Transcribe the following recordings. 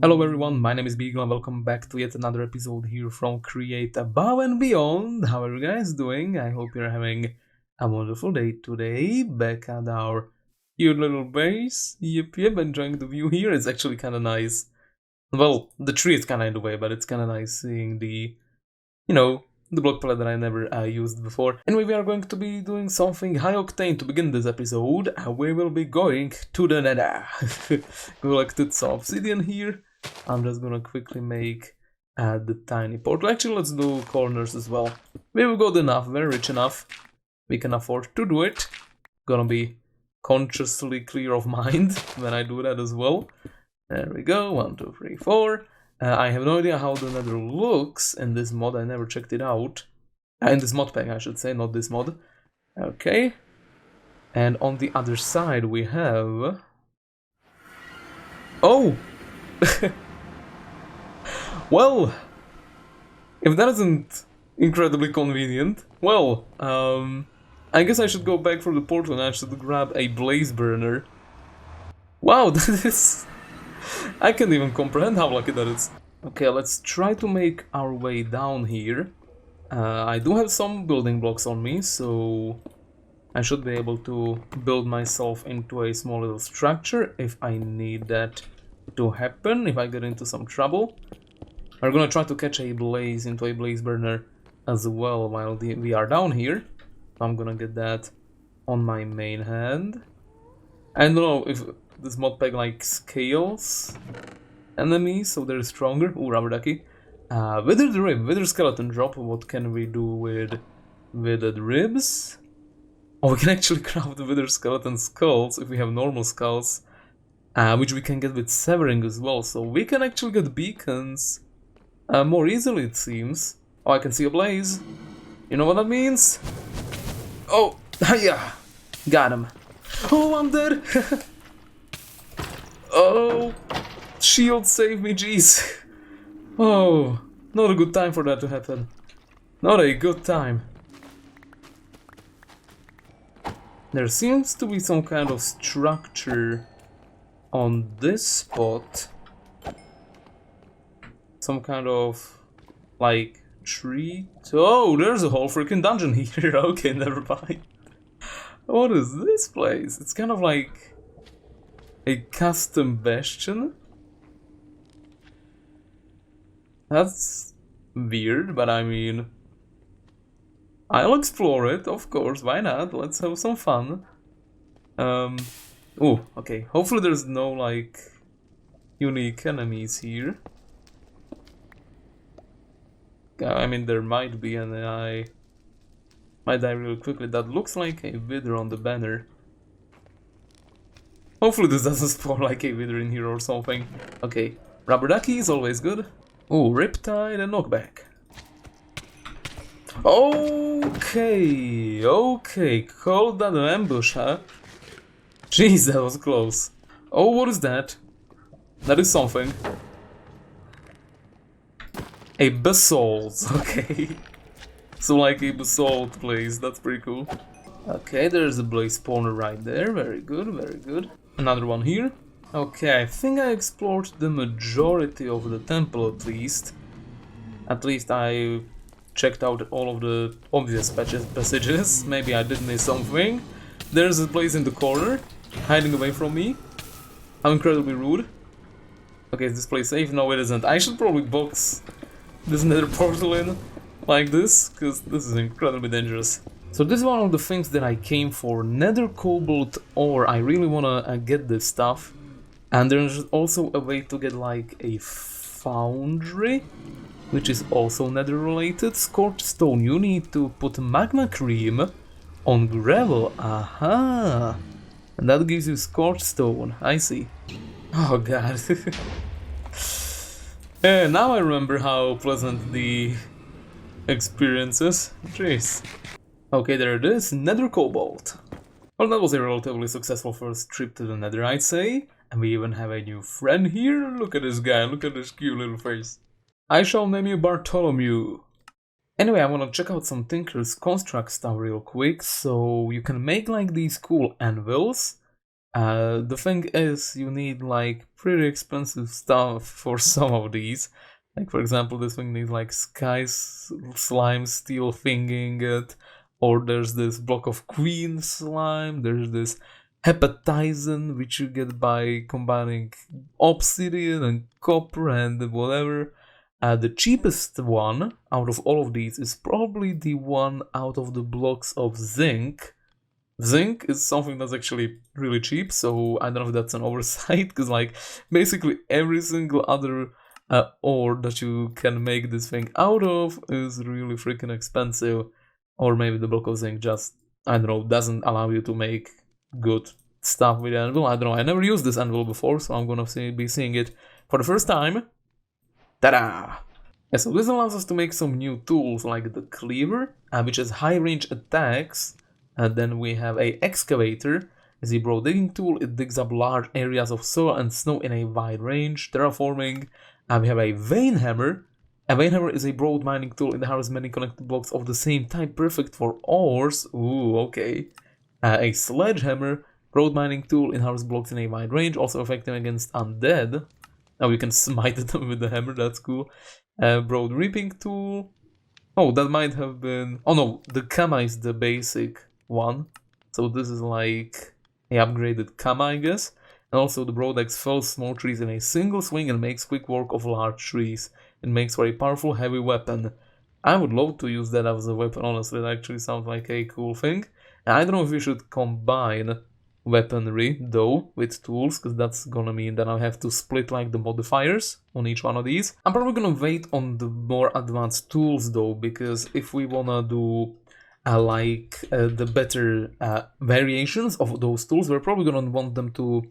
Hello everyone, my name is Bygl and welcome back to yet another episode here from Create Above and Beyond. How are you guys doing? I hope you're having a wonderful day today. Back at our cute little base. Yep, enjoying the view here. It's actually kind of nice. Well, the tree is kind of in the way, but it's kind of nice seeing the block palette that I never used before. Anyway, we are going to be doing something high octane to begin this episode. We will be going to the Nether. Collected some obsidian here. I'm just gonna quickly make the tiny portal. Actually, let's do corners as well. We've got enough, very rich enough. We can afford to do it. Gonna be consciously clear of mind when I do that as well. There we go, 1, 2, 3, 4. I have no idea how the Nether looks in this mod, I never checked it out. In this mod pack, I should say, not this mod. Okay. And on the other side we have... Oh! Well, if that isn't incredibly convenient, well, I guess I should go back for the portal and I should grab a blaze burner. Wow, that is... I can't even comprehend how lucky that is. Okay, let's try to make our way down here. I do have some building blocks on me, so I should be able to build myself into a small little structure if I need that to happen, if I get into some trouble. We're gonna try to catch a blaze into a blaze burner as well while we are down here. I'm gonna get that on my main hand. I don't know if this mod pack like scales enemies so they're stronger. Ooh, rubber ducky. Withered rib, withered skeleton drop. What can we do with withered ribs? Oh, we can actually craft the withered skeleton skulls if we have normal skulls, which we can get with severing as well. So we can actually get beacons more easily, it seems. Oh, I can see a blaze. You know what that means? Oh, yeah, got him. Oh, I'm dead. Oh, shield save me, jeez. Oh, not a good time for that to happen. Not a good time. There seems to be some kind of structure on this spot. Some kind of, like, tree. Oh, there's a whole freaking dungeon here. Okay, never mind. What is this place? It's kind of like a custom bastion. That's weird, but I mean, I'll explore it, of course, why not? Let's have some fun. Oh, okay, hopefully there's no, like, unique enemies here. I mean, there might be, and I might die real quickly. That looks like a wither on the banner. Hopefully this doesn't spawn like a wither in here or something. Okay, rubber ducky is always good. Oh, riptide and knockback. Okay, called that an ambush, huh? Jeez, that was close. Oh, what is that? That is something. A basalt, okay. So like a basalt place, that's pretty cool. Okay, there's a blaze spawner right there, very good, very good. Another one here. Okay, I think I explored the majority of the temple at least. At least I checked out all of the obvious passages. Maybe I did miss something. There's a blaze in the corner, hiding away from me. How incredibly rude. Okay, is this place safe? No, it isn't. I should probably box this nether portal in like this, because this is incredibly dangerous. So this is one of the things that I came for, nether cobalt ore. I really wanna get this stuff. And there's also a way to get like a foundry, which is also nether related. Scorched stone, you need to put magma cream on gravel, aha! And that gives you scorched stone, I see. Oh god. Yeah, now I remember how pleasant the experience is. Jeez. Okay, there it is, nether cobalt. Well, that was a relatively successful first trip to the nether, I'd say. And we even have a new friend here. Look at this guy, look at this cute little face. I shall name you Bartholomew. Anyway, I wanna check out some Tinker's construct stuff real quick. So you can make like these cool anvils. The thing is, you need like pretty expensive stuff for some of these. Like for example, this thing needs like slime steel thing ingot, or there's this block of queen slime, there's this hepatizen which you get by combining obsidian and copper and whatever. The cheapest one out of all of these is probably the one out of the blocks of zinc. Zinc is something that's actually really cheap, so I don't know if that's an oversight, because like basically every single other ore that you can make this thing out of is really freaking expensive. Or maybe the block of zinc just, I don't know, doesn't allow you to make good stuff with the anvil. I don't know, I never used this anvil before, so I'm gonna be seeing it for the first time. Ta-da! Yeah, so this allows us to make some new tools like the cleaver, which has high range attacks. And then we have a excavator, is a broad digging tool. It digs up large areas of soil and snow in a wide range. Terraforming. We have a vein hammer. A vein hammer is a broad mining tool. It has many connected blocks of the same type, perfect for ores. Ooh, okay. A sledgehammer, broad mining tool. It has blocks in a wide range, also effective against undead. Now you can smite them with the hammer. That's cool. Broad reaping tool. Oh, that might have been. Oh no, the Kama is the basic one, so this is like a upgraded Kama, I guess. And also the broad axe fells small trees in a single swing and makes quick work of large trees. It makes for a powerful heavy weapon. I would love to use that as a weapon, honestly. That actually sounds like a cool thing. And I don't know if we should combine weaponry though with tools, because that's gonna mean that I have to split like the modifiers on each one of these. I'm probably gonna wait on the more advanced tools though, because if we wanna do the better variations of those tools, we're probably gonna want them to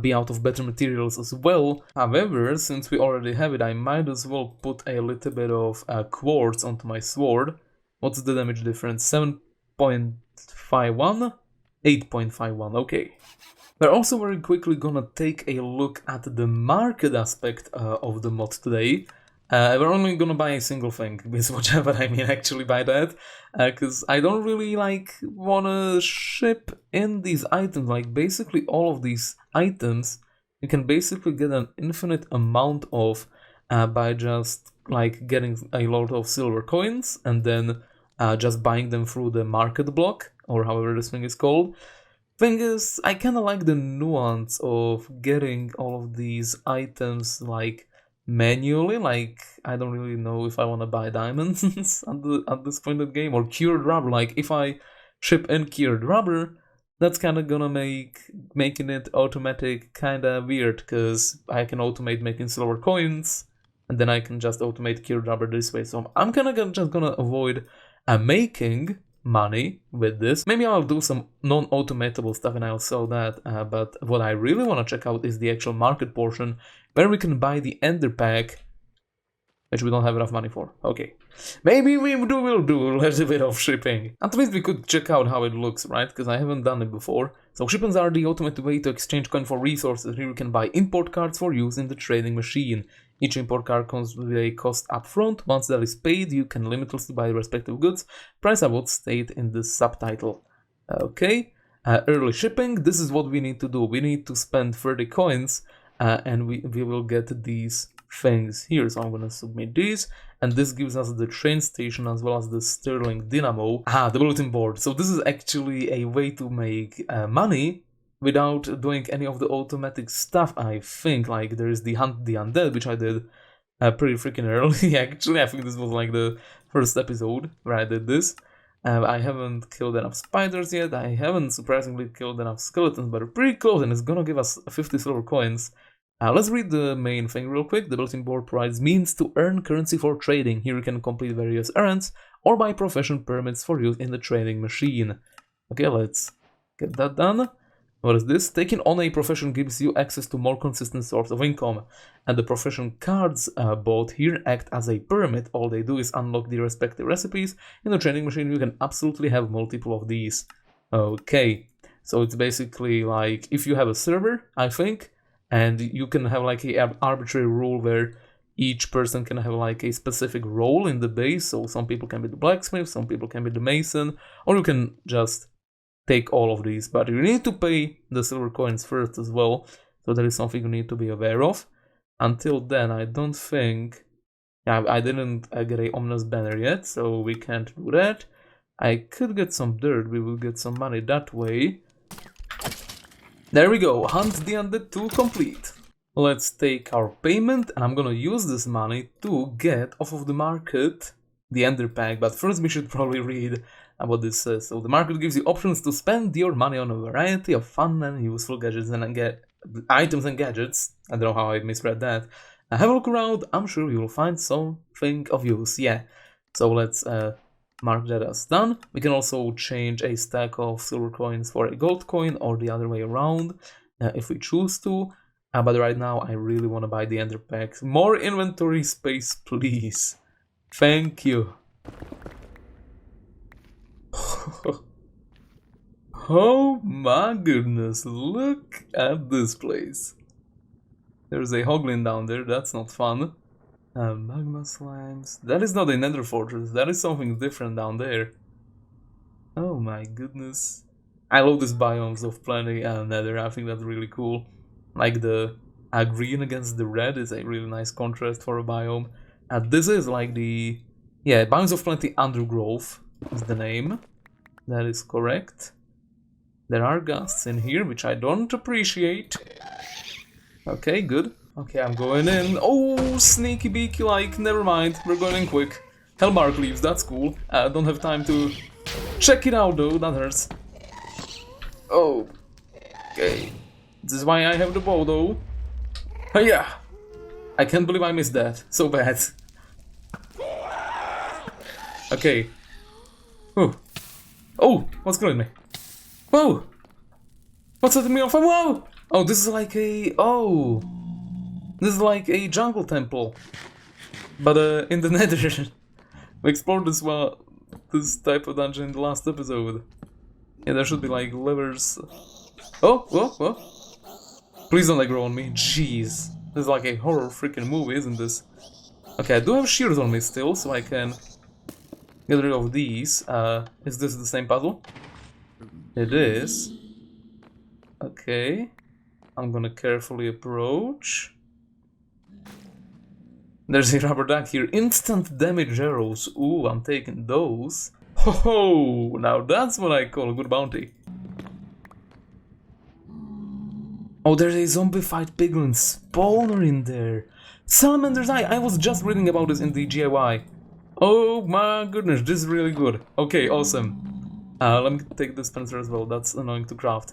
be out of better materials as well. However, since we already have it, I might as well put a little bit of quartz onto my sword. What's the damage difference? 7.51? 8.51, okay. We're also very quickly gonna take a look at the market aspect of the mod today. We're only gonna buy a single thing, is whatever I mean actually by that, because I don't really like wanna ship in these items. Like basically all of these items you can basically get an infinite amount of by just like getting a lot of silver coins and then just buying them through the market block, or however this thing is called. Thing is, I kinda like the nuance of getting all of these items like manually. Like I don't really know if I want to buy diamonds at this point of the game, or cured rubber. Like if I ship in cured rubber, that's kind of gonna making it automatic kind of weird, because I can automate making silver coins and then I can just automate cured rubber this way. So I'm kind of just gonna avoid making money with this. Maybe I'll do some non-automatable stuff and I'll sell that, but what I really want to check out is the actual market portion, where we can buy the ender pack, which we don't have enough money for. Okay, maybe we'll do a little bit of shipping. At least we could check out how it looks, right? Because I haven't done it before. So shipments are the ultimate way to exchange coin for resources. Here you can buy import cards for use in the trading machine. Each import card comes with a cost upfront. Once that is paid, you can limitlessly buy the respective goods. Price I would state in the subtitle. Okay, early shipping. This is what we need to do. We need to spend 30 coins and we will get these things here. So I'm gonna submit these, and this gives us the train station as well as the Sterling Dynamo. The bulletin board. So this is actually a way to make money without doing any of the automatic stuff, I think. Like there is the Hunt the Undead, which I did pretty freaking early actually. I think this was like the first episode where I did this. I haven't killed enough spiders yet. I haven't surprisingly killed enough skeletons, but we're pretty close, and it's gonna give us 50 silver coins. Let's read the main thing real quick. The bulletin board provides means to earn currency for trading. Here you can complete various errands or buy profession permits for use in the trading machine. Okay, let's get that done. What is this? Taking on a profession gives you access to more consistent source of income, and the profession cards bought here act as a permit. All they do is unlock the respective recipes. In the trading machine you can absolutely have multiple of these. Okay, so it's basically like if you have a server, I think, and you can have like an arbitrary rule where each person can have like a specific role in the base. So some people can be the blacksmith, some people can be the mason, or you can just take all of these, but you need to pay the silver coins first as well, so that is something you need to be aware of. Until then, I don't think... Yeah, I didn't get a ominous banner yet, so we can't do that. I could get some dirt, we will get some money that way. There we go, Hunt the Undead 2 complete. Let's take our payment, and I'm gonna use this money to get off of the market the Ender Pack, but first we should probably read what this says. So the market gives you options to spend your money on a variety of fun and useful gadgets and items and gadgets. I don't know how I misread that. Have a look around, I'm sure you will find something of use, yeah. So let's mark that as done. We can also change a stack of silver coins for a gold coin or the other way around if we choose to. But right now I really want to buy the Ender Packs. More inventory space, please. Thank you. Oh my goodness, look at this place. There's a hoglin down there, that's not fun. Magma slimes. That is not a nether fortress, that is something different down there. Oh my goodness. I love these biomes of plenty and nether, I think that's really cool. Like the green against the red is a really nice contrast for a biome. This is like the... Yeah, biomes of plenty undergrowth is the name. That is correct. There are ghasts in here, which I don't appreciate. Okay, good. Okay, I'm going in. Oh, sneaky beaky like, never mind, we're going in quick. Hellmark leaves, that's cool. I don't have time to check it out though, that hurts. Oh, okay. This is why I have the bow though. Oh yeah! I can't believe I missed that, so bad. Okay. Oh. Oh, what's killing me? Whoa! What's setting me off? Whoa! Oh, this is like a... Oh! This is like a jungle temple. But in the Nether. We explored this type of dungeon in the last episode. Yeah, there should be like levers. Oh, whoa, whoa. Please don't aggro on me. Jeez. This is like a horror freaking movie, isn't this? Okay, I do have shears on me still, so I can get rid of these. Is this the same puzzle? It is. Okay. I'm gonna carefully approach. There's a rubber duck here. Instant damage arrows. Ooh, I'm taking those. Ho! Now that's what I call a good bounty. Oh, there's a zombified piglin spawner in there. Salamander's Eye. I was just reading about this in the GIY. Oh my goodness, this is really good. Okay, awesome. Let me take this Spencer as well. That's annoying to craft.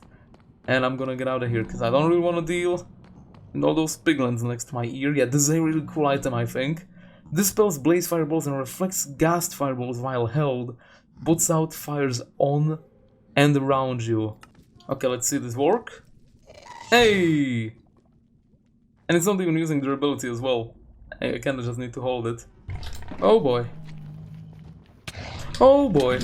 And I'm gonna get out of here because I don't really want to deal with all those piglins next to my ear. Yeah, this is a really cool item, I think. Dispels blaze fireballs and reflects ghast fireballs while held. Puts out fires on and around you. Okay, let's see this work. Hey! And it's not even using durability as well. I kinda just need to hold it. Oh boy. Oh boy.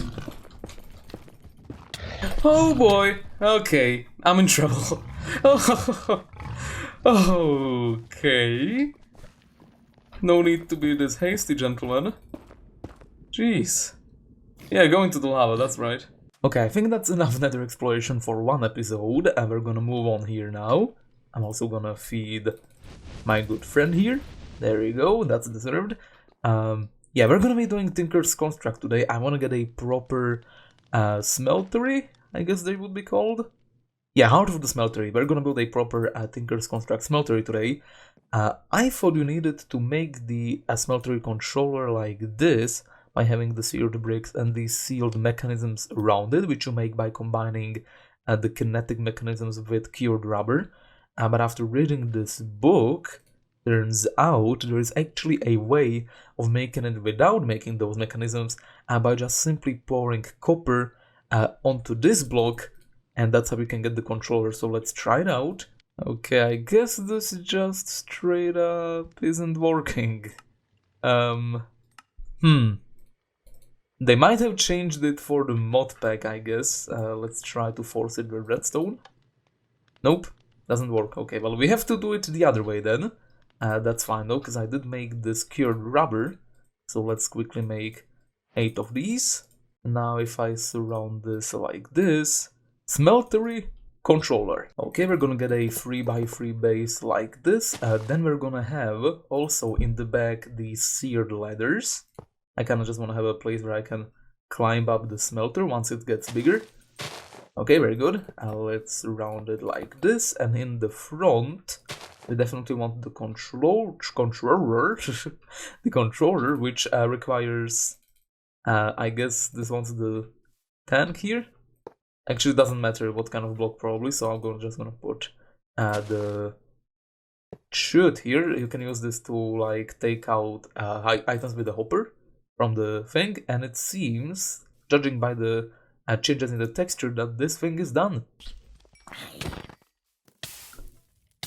Oh boy. Okay, I'm in trouble. Okay. No need to be this hasty, gentlemen. Jeez. Yeah, go into the lava, that's right. Okay, I think that's enough nether exploration for one episode, and we're gonna move on here now. I'm also gonna feed my good friend here. There you go, that's deserved. Yeah, we're gonna be doing Tinker's Construct today. I wanna get a proper smeltery, I guess they would be called. Yeah, out of the smeltery. We're gonna build a proper Tinker's Construct smeltery today. I thought you needed to make the smeltery controller like this by having the seared bricks and the sealed mechanisms around it, which you make by combining the kinetic mechanisms with cured rubber. But after reading this book, turns out there is actually a way of making it without making those mechanisms by just simply pouring copper onto this block, and that's how we can get the controller. So let's try it out. Okay, I guess this just straight up isn't working. They might have changed it for the mod pack, I guess. Let's try to force it with redstone. Nope, doesn't work. Okay, well, we have to do it the other way then. That's fine though, because I did make this cured rubber. So let's quickly make 8 of these. Now if I surround this like this, smeltery controller. Okay, we're gonna get a 3x3 base like this. Then we're gonna have also in the back the seared ladders. I kinda just wanna have a place where I can climb up the smelter once it gets bigger. Okay, very good. Let's round it like this, and in the front we definitely want the controller, the controller, which requires, I guess this one's the tank here. Actually, it doesn't matter what kind of block probably, so I'm just gonna put the chute here. You can use this to like take out items with the hopper from the thing, and it seems, judging by the changes in the texture, that this thing is done.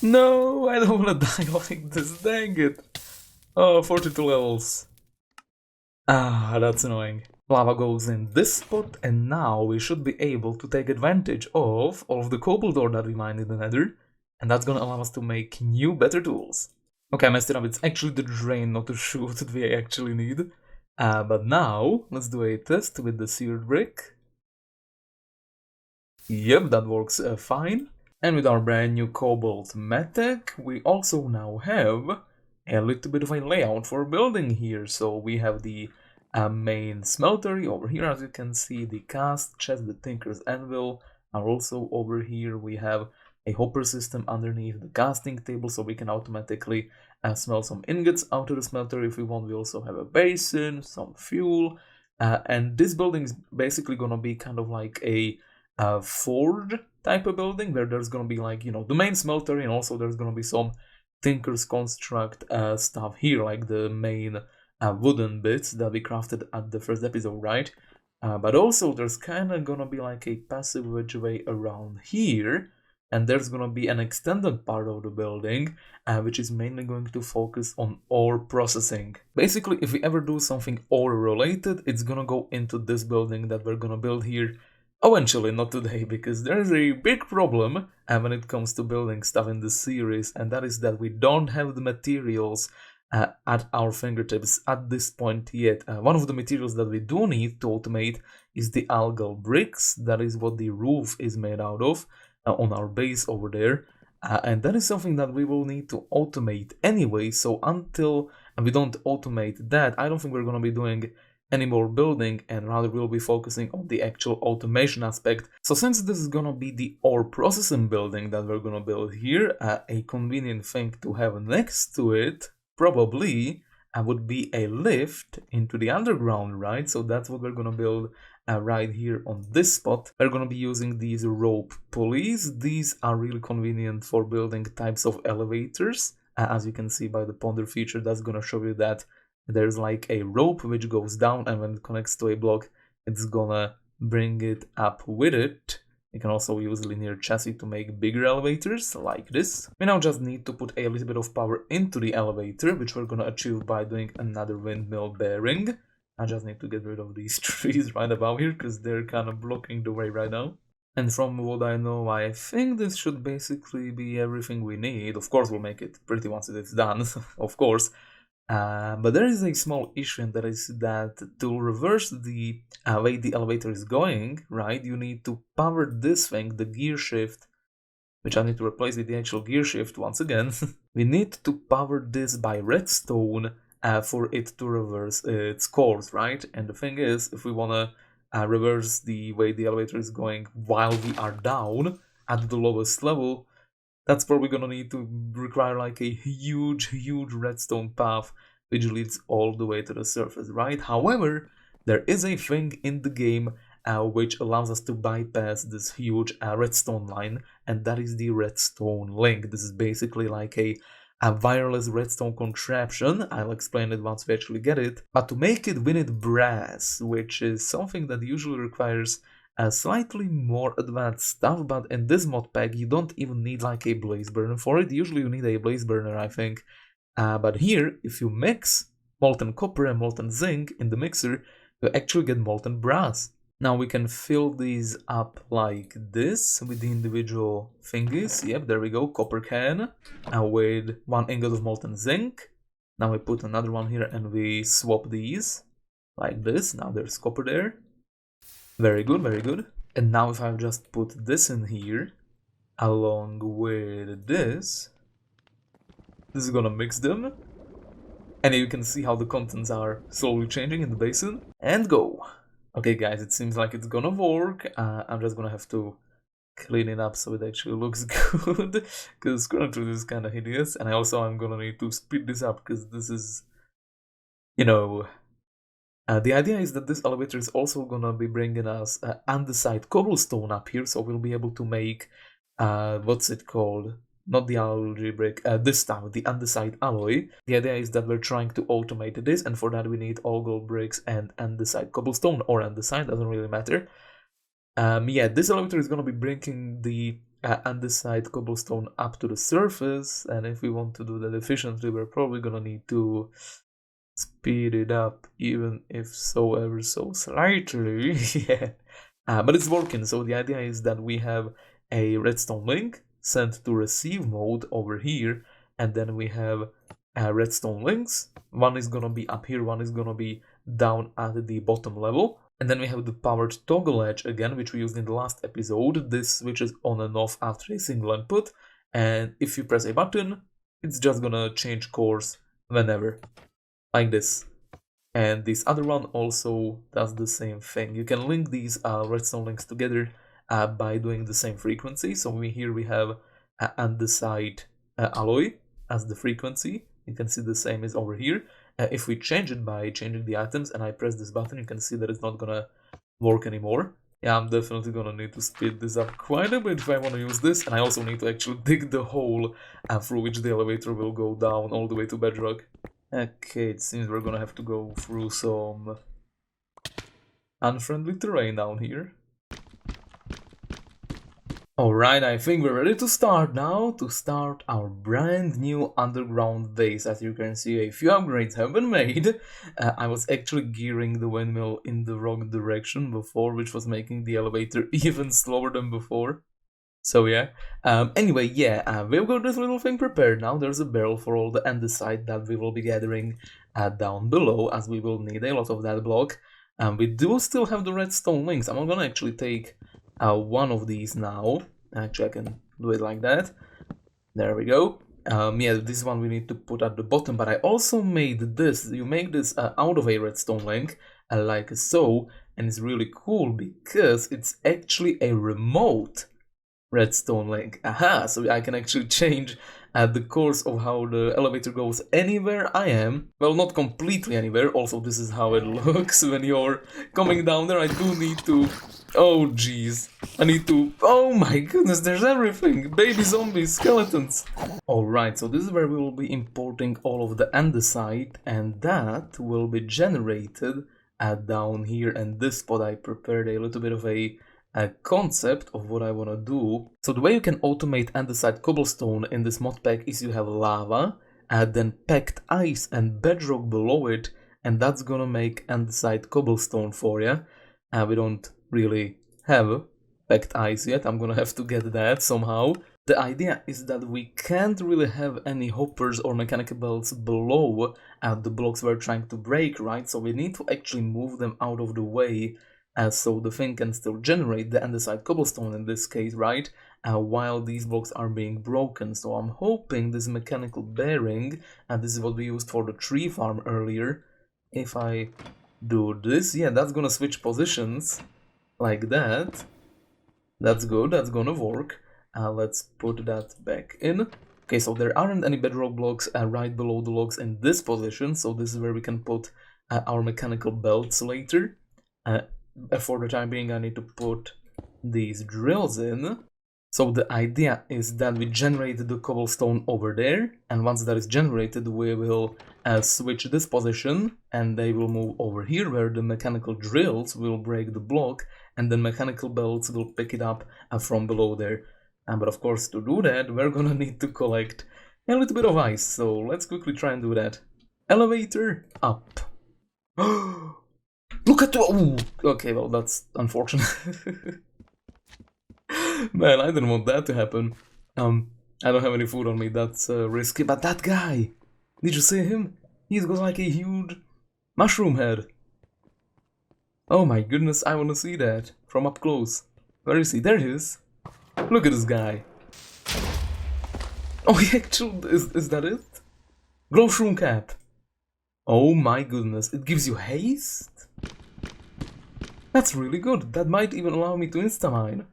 No, I don't wanna die like this, dang it. Oh, 42 levels. Ah, that's annoying. Lava goes in this spot, and now we should be able to take advantage of all of the cobalt ore that we mined in the Nether, and that's gonna allow us to make new, better tools. Okay, I messed it up. It's actually the drain, not the chute, that we actually need. But now, let's do a test with the seared brick. Yep, that works fine. And with our brand new cobalt Modpack, we also now have a little bit of a layout for building here. So we have the main smeltery over here, as you can see, the cast chest, the tinker's anvil, and also over here we have a hopper system underneath the casting table, so we can automatically smelt some ingots out of the smelter if we want. We also have a basin, some fuel, and this building is basically gonna be kind of like a forge type of building, where there's gonna be like, you know, the main smelter, and also there's gonna be some tinker's construct stuff here, like the main wooden bits that we crafted at the first episode, right? But also there's kind of gonna be like a passageway around here, and there's gonna be an extended part of the building which is mainly going to focus on ore processing. Basically, if we ever do something ore related, it's gonna go into this building that we're gonna build here. Eventually, not today, because there is a big problem when it comes to building stuff in this series, and that is that we don't have the materials at our fingertips at this point yet. One of the materials that we do need to automate is the algal bricks. That is what the roof is made out of on our base over there, and that is something that we will need to automate anyway. So until we don't automate that, I don't think we're going to be doing any more building, and rather we'll be focusing on the actual automation aspect. So since this is gonna be the ore processing building that we're gonna build here, a convenient thing to have next to it probably would be a lift into the underground, right? So that's what we're gonna build right here on this spot. We're gonna be using these rope pulleys. These are really convenient for building types of elevators. As you can see by the ponder feature, that's gonna show you that there's like a rope which goes down, and when it connects to a block, it's gonna bring it up with it. You can also use linear chassis to make bigger elevators like this. We now just need to put a little bit of power into the elevator, which we're gonna achieve by doing another windmill bearing. I just need to get rid of these trees right above here, because they're kind of blocking the way right now. And from what I know, I think this should basically be everything we need. Of course, we'll make it pretty once it's done, of course. But there is a small issue, and that is that to reverse the way the elevator is going, right, you need to power this thing, the gear shift, which I need to replace with the actual gear shift once again. We need to power this by redstone for it to reverse its course, right? And the thing is, if we want to reverse the way the elevator is going while we are down at the lowest level, that's probably gonna need to require like a huge redstone path which leads all the way to the surface, right? However, there is a thing in the game which allows us to bypass this huge redstone line, and that is the redstone link. This is basically like a wireless redstone contraption. I'll explain it once we actually get it. But to make it, we need brass, which is something that usually requires slightly more advanced stuff, but in this mod pack you don't even need like a blaze burner for it. Usually you need a blaze burner, I think. But here, if you mix molten copper and molten zinc in the mixer, you actually get molten brass. Now we can fill these up like this with the individual thingies. Yep, there we go, copper can with 1 ingot of molten zinc. Now we put another one here and we swap these like this. Now there's copper there. Very good, very good. And now if I just put this in here, along with this is gonna mix them. And you can see how the contents are slowly changing in the basin. And go! Okay guys, it seems like it's gonna work. I'm just gonna have to clean it up so it actually looks good. Because currently this is kinda hideous. And I'm gonna need to speed this up because this is, you know... the idea is that this elevator is also gonna be bringing us andesite cobblestone up here. So we'll be able to make, what's it called? Not the algae brick, this time the andesite alloy. The idea is that we're trying to automate this, and for that we need all gold bricks and andesite cobblestone, or andesite, doesn't really matter. Yeah, this elevator is gonna be bringing the andesite cobblestone up to the surface, and if we want to do that efficiently, we're probably gonna need to speed it up, even if so ever so slightly. Yeah, but it's working. So the idea is that we have a redstone link sent to receive mode over here, and then we have redstone links. One is gonna be up here, one is gonna be down at the bottom level, and then we have the powered toggle edge again, which we used in the last episode. This switches on and off after a single input, and if you press a button, it's just gonna change course whenever, like this. And this other one also does the same thing. You can link these redstone links together by doing the same frequency. So here we have andesite alloy as the frequency. You can see the same is over here. If we change it by changing the items and I press this button, you can see that it's not gonna work anymore. Yeah, I'm definitely gonna need to speed this up quite a bit if I want to use this. And I also need to actually dig the hole through which the elevator will go down all the way to bedrock. Okay, it seems we're gonna have to go through some unfriendly terrain down here. Alright, I think we're ready to start now, to start our brand new underground base. As you can see, a few upgrades have been made. I was actually gearing the windmill in the wrong direction before, which was making the elevator even slower than before. So yeah, anyway, yeah, we've got this little thing prepared now. There's a barrel for all the andesite that we will be gathering down below, as we will need a lot of that block. We do still have the redstone links. I'm gonna actually take one of these now. Actually, I can do it like that. There we go. Yeah, this one we need to put at the bottom, but I also made this. You make this out of a redstone link, like so, and it's really cool because it's actually a remote redstone link. Aha, so I can actually change the course of how the elevator goes anywhere I am. Well, not completely anywhere. Also, this is how it looks when you're coming down there. I do need to... Oh, jeez. I need to... Oh my goodness, there's everything. Baby zombies, skeletons. Alright, so this is where we will be importing all of the andesite, and that will be generated down here. And this spot I prepared a little bit of a concept of what I want to do. So the way you can automate andesite cobblestone in this mod pack is you have lava, then packed ice and bedrock below it, and that's gonna make andesite cobblestone for you. We don't really have packed ice yet. I'm gonna have to get that somehow. The idea is that we can't really have any hoppers or mechanical belts below the blocks we're trying to break, right? So we need to actually move them out of the way so the thing can still generate the andesite cobblestone in this case, right? While these blocks are being broken. So I'm hoping this mechanical bearing, and this is what we used for the tree farm earlier. If I do this, yeah, that's gonna switch positions like that. That's good, that's gonna work. Let's put that back in. Okay, so there aren't any bedrock blocks right below the logs in this position, so this is where we can put our mechanical belts later. For the time being, I need to put these drills in. So the idea is that we generate the cobblestone over there, and once that is generated, we will switch this position, and they will move over here, where the mechanical drills will break the block, and then mechanical belts will pick it up from below there. But of course, to do that, we're gonna need to collect a little bit of ice, so let's quickly try and do that. Elevator up. Look at the... Ooh. Okay, well, that's unfortunate. Man, I didn't want that to happen. I don't have any food on me, that's risky. But that guy! Did you see him? He's got like a huge mushroom head. Oh my goodness, I want to see that from up close. Where is he? There he is. Look at this guy. Oh, he actually... Is that it? Glow shroom cap. Oh my goodness. It gives you haste? That's really good. That might even allow me to insta-mine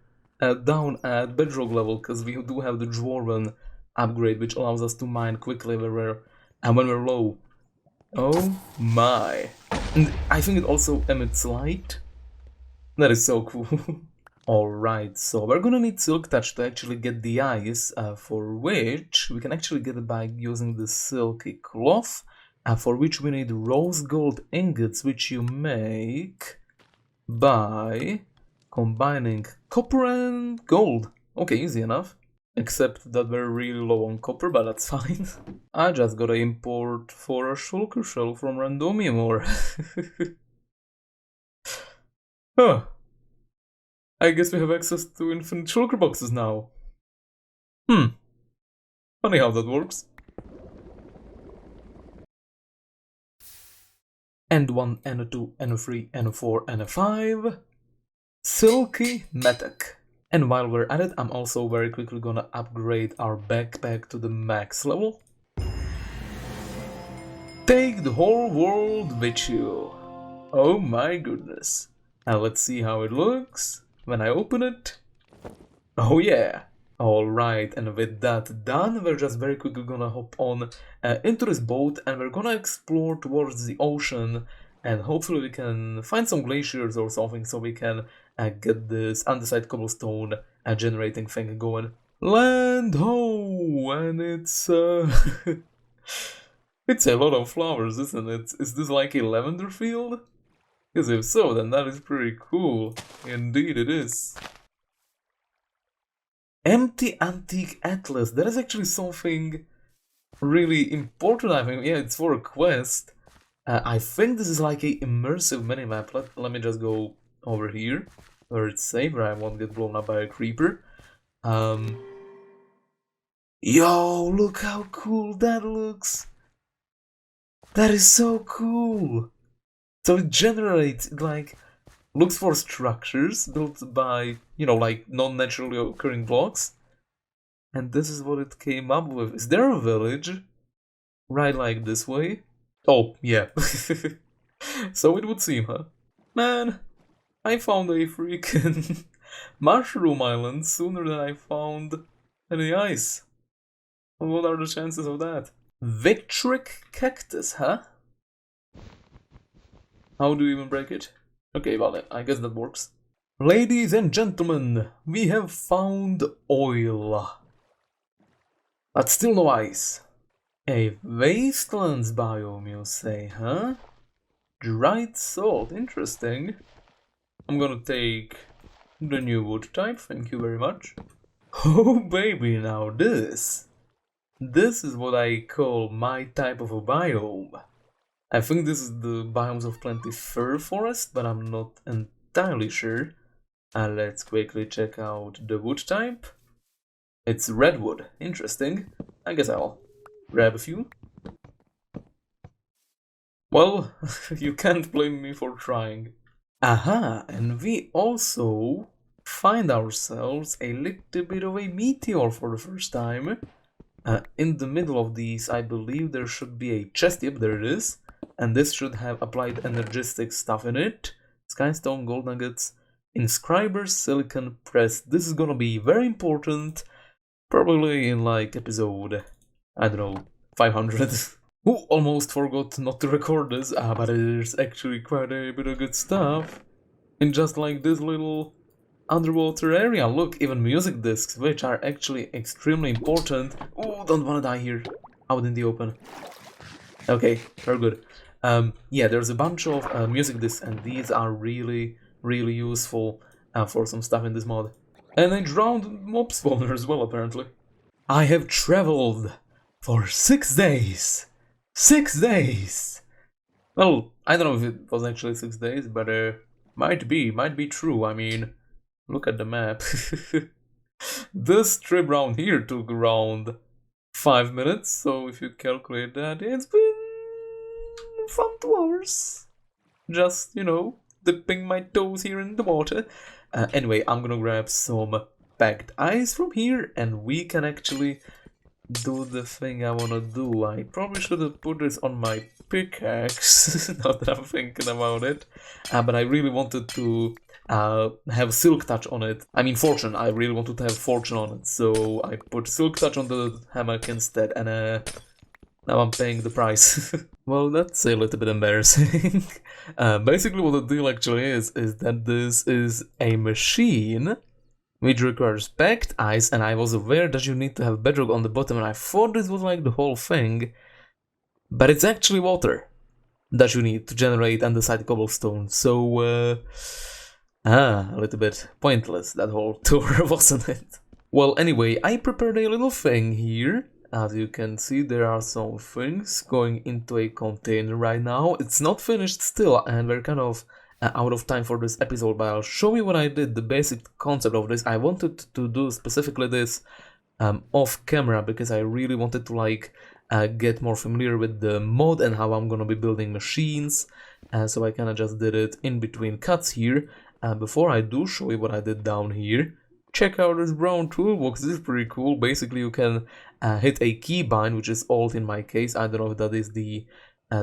down at bedrock level, because we do have the dwarven upgrade, which allows us to mine quickly when we're low. Oh my. And I think it also emits light. That is so cool. Alright, so we're gonna need Silk Touch to actually get the ice, for which we can actually get it by using the silky cloth, for which we need rose gold ingots, which you make by combining copper and gold. Okay, easy enough. Except that we're really low on copper, but that's fine. I just gotta import for a shulker shell from Randomium or... Huh. I guess we have access to infinite shulker boxes now. Funny how that works. N1, N2, N3, N4, N5. Silky Metak. And while we're at it, I'm also very quickly gonna upgrade our backpack to the max level. Take the whole world with you. Oh my goodness. Now let's see how it looks when I open it. Oh yeah. Alright, and with that done, we're just very quickly gonna hop on into this boat and we're gonna explore towards the ocean, and hopefully we can find some glaciers or something so we can get this andesite cobblestone generating thing going. Land ho! And it's it's a lot of flowers, isn't it? Is this like a lavender field? Because if so, then that is pretty cool. Indeed it is. Empty Antique Atlas. That is actually something really important, I think. Yeah, it's for a quest. I think this is like a immersive minimap. Let me just go over here, where it's safe, where I won't get blown up by a creeper. Yo, look how cool that looks. That is so cool. So it generates, like, looks for structures built by, you know, like non-naturally occurring blocks. And this is what it came up with. Is there a village? Right, like this way? Oh, yeah. So it would seem, huh? Man, I found a freaking mushroom island sooner than I found any ice. What are the chances of that? Victric cactus, huh? How do you even break it? Okay, well, I guess that works. Ladies and gentlemen, we have found oil. But still no ice. A wastelands biome, you say, huh? Dried salt, interesting. I'm gonna take the new wood type, thank you very much. Oh baby, now this is what I call my type of a biome. I think this is the Biomes of Plenty Fir Forest, but I'm not entirely sure. Let's quickly check out the wood type. It's redwood, interesting. I guess I'll grab a few. Well, you can't blame me for trying. Aha, and we also find ourselves a little bit of a meteor for the first time. In the middle of these, I believe there should be a chest. Yep, there it is. And this should have applied energistic stuff in it. Skystone, gold nuggets, inscribers, silicon press. This is gonna be very important. Probably in like episode, I don't know, 500. Who almost forgot not to record this, but there's actually quite a bit of good stuff in just like this little underwater area. Look, even music discs, which are actually extremely important. Oh, don't wanna die here, out in the open. Okay, very good. Yeah, there's a bunch of music discs, and these are really useful for some stuff in this mod. And a drowned mob spawner as well, apparently. I have traveled for 6 days. 6 days! Well, I don't know if it was actually 6 days, but might be true. I mean, look at the map. This trip round here took around 5 minutes, so if you calculate that, it's been from 2 hours. Just, you know, dipping my toes here in the water. Anyway, I'm gonna grab some packed ice from here, and we can actually do the thing I wanna do. I probably should have put this on my pickaxe, now that I'm thinking about it. But I really wanted to have silk touch on it. I mean fortune, I really wanted to have fortune on it, so I put silk touch on the hammock instead, and now I'm paying the price. Well, that's a little bit embarrassing. Basically what the deal actually is that this is a machine which requires packed ice, and I was aware that you need to have bedrock on the bottom, and I thought this was like the whole thing, but it's actually water that you need to generate andesite cobblestone, so a little bit pointless, that whole tour, wasn't it? Well, anyway, I prepared a little thing here. As you can see, there are some things going into a container right now. It's not finished still, and we're kind of out of time for this episode, but I'll show you what I did, the basic concept of this. I wanted to do specifically this off camera because I really wanted to like get more familiar with the mod and how I'm gonna be building machines, so I kind of just did it in between cuts here. Before I do show you what I did down here, check out this brown toolbox. This is pretty cool. Basically you can hit a keybind, which is alt in my case. I don't know if that is the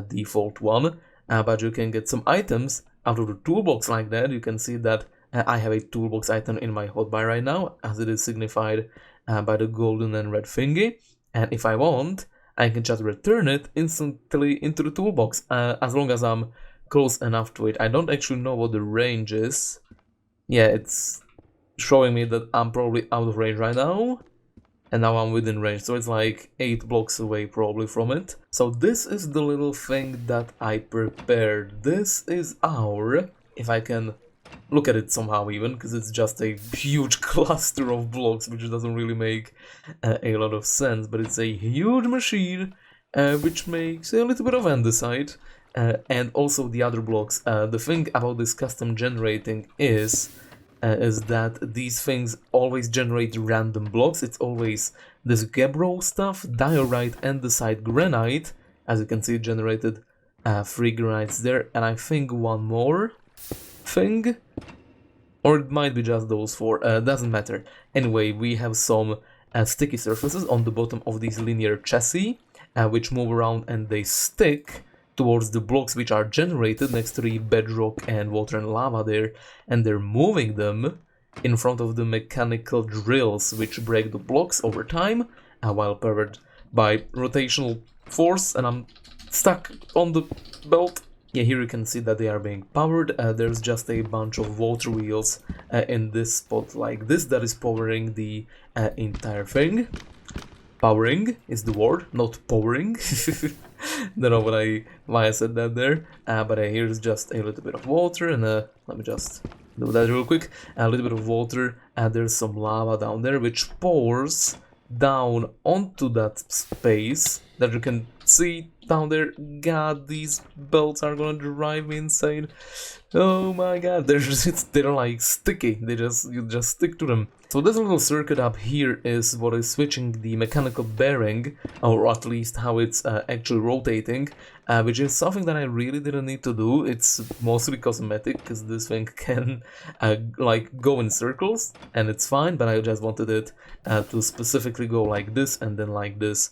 default one, but you can get some items out of the toolbox like that. You can see that I have a toolbox item in my hotbar right now, as it is signified by the golden and red thingy, and if I want, I can just return it instantly into the toolbox, as long as I'm close enough to it. I don't actually know what the range is. Yeah, it's showing me that I'm probably out of range right now, and now I'm within range, so it's like 8 blocks away probably from it. So this is the little thing that I prepared. This is our, if I can look at it somehow even, because it's just a huge cluster of blocks, which doesn't really make a lot of sense, but it's a huge machine, which makes a little bit of andesite, and also the other blocks. The thing about this custom generating is that these things always generate random blocks. It's always this gabbro stuff, diorite, andesite, granite. As you can see, it generated 3 granites there, and I think one more thing, or it might be just those 4, doesn't matter. Anyway, we have some sticky surfaces on the bottom of these linear chassis, which move around and they stick towards the blocks which are generated next to the bedrock and water and lava there, and they're moving them in front of the mechanical drills which break the blocks over time, while powered by rotational force, and I'm stuck on the belt. Yeah, here you can see that they are being powered. There's just a bunch of water wheels in this spot like this that is powering the entire thing. Powering is the word, not powering. Don't know why I said that there, but here's just a little bit of water, and let me just do that real quick. A little bit of water, and there's some lava down there which pours down onto that space that you can see down there. God, these belts are gonna drive me insane. Oh my god, they're like sticky. You just stick to them. So this little circuit up here is what is switching the mechanical bearing, or at least how it's actually rotating, which is something that I really didn't need to do. It's mostly cosmetic, because this thing can like go in circles, and it's fine, but I just wanted it to specifically go like this and then like this.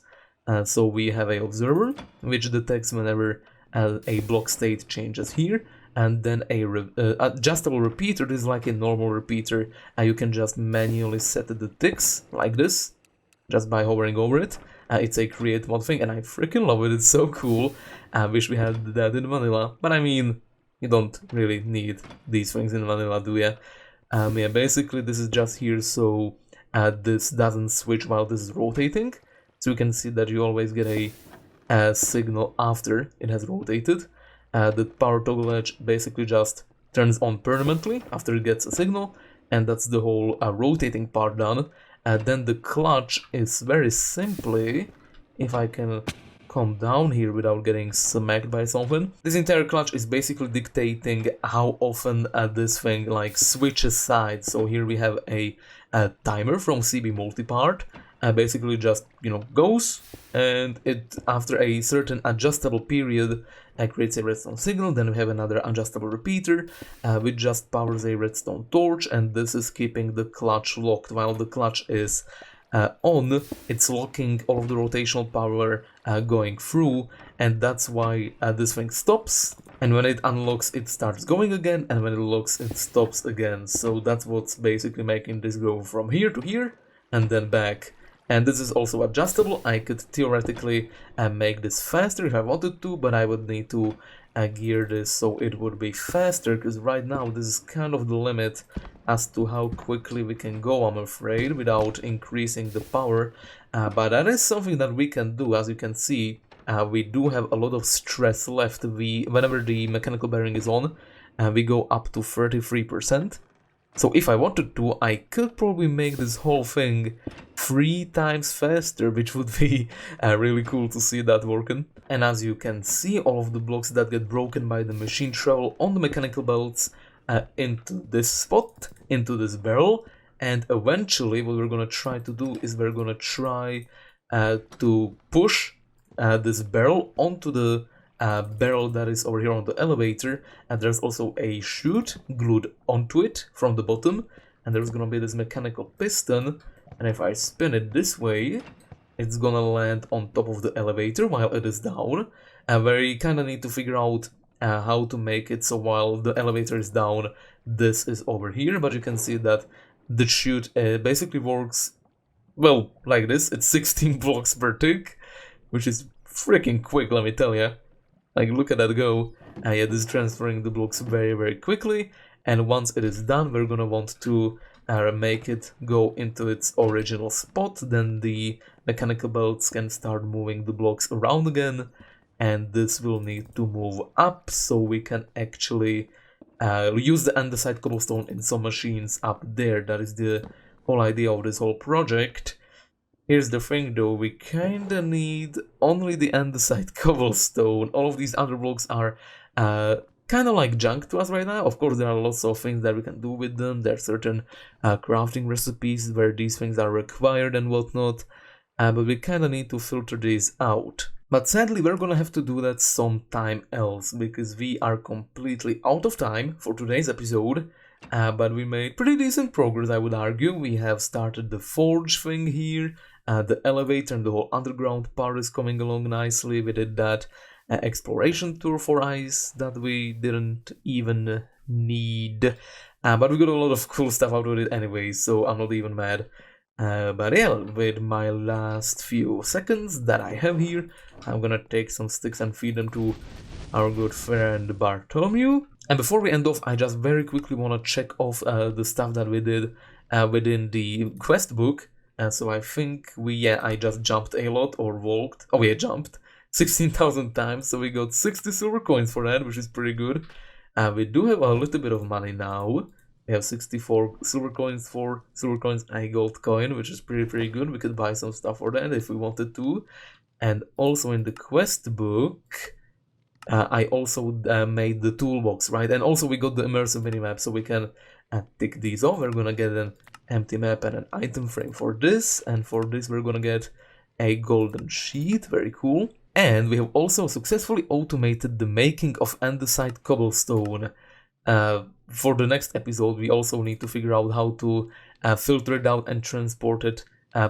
So we have a observer, which detects whenever a block state changes here, and then a adjustable repeater. This is like a normal repeater. You can just manually set the ticks like this, just by hovering over it. It's a create mod thing, and I freaking love it. It's so cool. I wish we had that in vanilla, but I mean, you don't really need these things in vanilla, do ya? Yeah, basically this is just here so this doesn't switch while this is rotating. So you can see that you always get a signal after it has rotated. The power toggle edge basically just turns on permanently after it gets a signal, and that's the whole rotating part done. Then the clutch is very simply, if I can come down here without getting smacked by something. This entire clutch is basically dictating how often this thing like switches sides. So here we have a timer from CB Multipart, basically just, goes, and it, after a certain adjustable period, creates a redstone signal. Then we have another adjustable repeater, which just powers a redstone torch, and this is keeping the clutch locked. While the clutch is on, it's locking all of the rotational power going through, and that's why this thing stops. And when it unlocks, it starts going again, and when it locks, it stops again. So that's what's basically making this go from here to here, and then back. And this is also adjustable. I could theoretically make this faster if I wanted to, but I would need to gear this so it would be faster, because right now this is kind of the limit as to how quickly we can go, I'm afraid, without increasing the power. But that is something that we can do. As you can see, we do have a lot of stress left. Whenever the mechanical bearing is on, we go up to 33%. So if I wanted to, I could probably make this whole thing 3 times faster, which would be really cool to see that working. And as you can see, all of the blocks that get broken by the machine travel on the mechanical belts into this spot, into this barrel, and eventually what we're gonna try to do is we're gonna try to push this barrel onto the barrel that is over here on the elevator, and there's also a chute glued onto it from the bottom, and there's gonna be this mechanical piston, and if I spin it this way, it's gonna land on top of the elevator while it is down, and we kinda need to figure out how to make it so while the elevator is down, this is over here. But you can see that the chute basically works, well, like this. It's 16 blocks per tick, which is freaking quick, let me tell ya. Like, look at that go. Yeah, this is transferring the blocks very, very quickly, and once it is done, we're gonna want to make it go into its original spot. Then the mechanical belts can start moving the blocks around again, and this will need to move up so we can actually use the andesite cobblestone in some machines up there. That is the whole idea of this whole project. Here's the thing though, we kinda need only the andesite cobblestone. All of these other blocks are kinda like junk to us right now. Of course, there are lots of things that we can do with them. There are certain crafting recipes where these things are required and whatnot, but we kinda need to filter these out. But sadly, we're gonna have to do that sometime else, because we are completely out of time for today's episode. But we made pretty decent progress, I would argue. We have started the forge thing here, the elevator and the whole underground part is coming along nicely. We did that exploration tour for ice that we didn't even need, but we got a lot of cool stuff out of it anyway, so I'm not even mad. But yeah, with my last few seconds that I have here, I'm gonna take some sticks and feed them to our good friend Bartholomew. And before we end off, I just very quickly want to check off the stuff that we did within the quest book. So I think I just jumped a lot, or walked. Oh yeah, jumped 16,000 times, so we got 60 silver coins for that, which is pretty good. We do have a little bit of money now. We have 64 silver coins, 4 silver coins, and a gold coin, which is pretty good. We could buy some stuff for that if we wanted to. And also in the quest book, I also made the toolbox, right? And also we got the immersive minimap, so we can tick these off. We're gonna get an empty map and an item frame for this, and for this we're gonna get a golden sheet, very cool. And we have also successfully automated the making of andesite cobblestone. For the next episode, we also need to figure out how to filter it out and transport it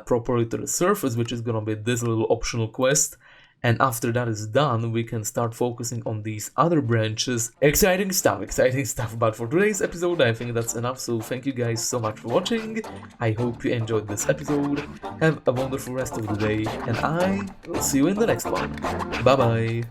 properly to the surface, which is gonna be this little optional quest. And after that is done, we can start focusing on these other branches. Exciting stuff. But for today's episode, I think that's enough. So thank you guys so much for watching. I hope you enjoyed this episode. Have a wonderful rest of the day, and I will see you in the next one. Bye bye.